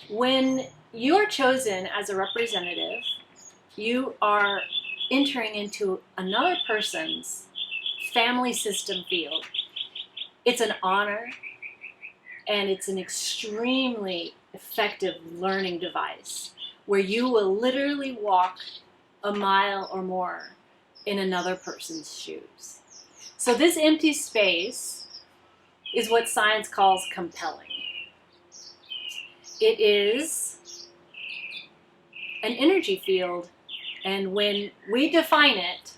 When you are chosen as a representative, you are entering into another person's family system field. It's an honor, and it's an extremely effective learning device where you will literally walk a mile or more in another person's shoes. So this empty space is what science calls compelling. It is an energy field, and when we define it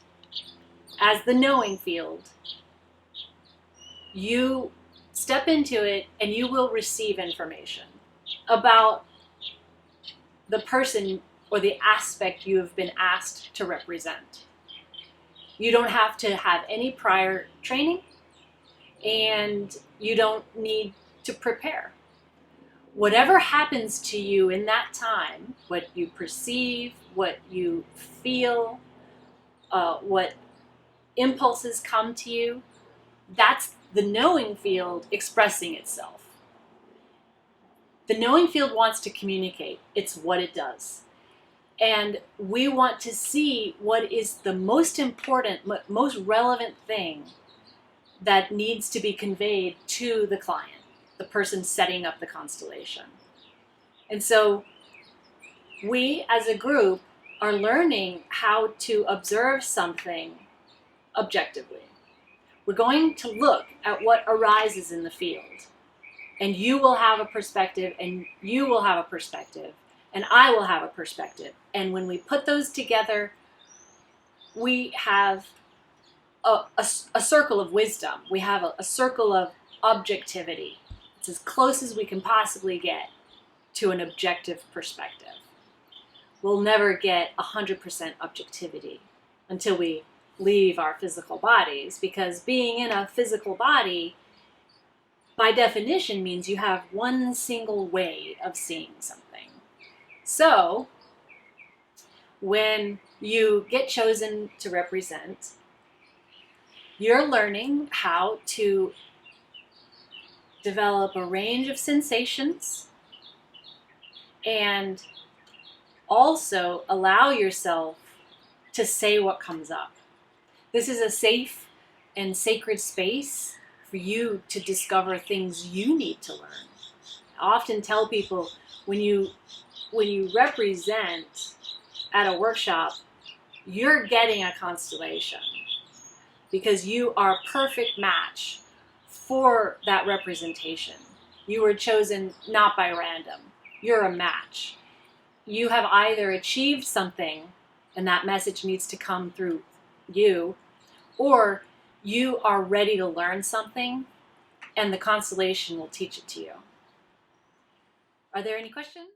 as the knowing field, you step into it and you will receive information about the person or the aspect you have been asked to represent. You don't have to have any prior training, and you don't need to prepare. Whatever happens to you in that time, what you perceive, what you feel, what impulses come to you, that's the knowing field expressing itself. The knowing field wants to communicate. It's what it does. And we want to see what is the most important, most relevant thing that needs to be conveyed to the client, the person setting up the constellation. And so we as a group are learning how to observe something objectively. We're going to look at what arises in the field, and you will have a perspective, and you will have a perspective, and I will have a perspective. And when we put those together, we have a circle of wisdom. We have a circle of objectivity. It's as close as we can possibly get to an objective perspective. We'll never get 100% objectivity until we leave our physical bodies, because being in a physical body, by definition, means you have one single way of seeing something. So, when you get chosen to represent, you're learning how to develop a range of sensations and also allow yourself to say what comes up. This is a safe and sacred space for you to discover things you need to learn. I often tell people, when you represent at a workshop, you're getting a constellation because you are a perfect match for that representation. You were chosen not by random. You're a match. You have either achieved something and that message needs to come through you, or you are ready to learn something and the constellation will teach it to you. Are there any questions?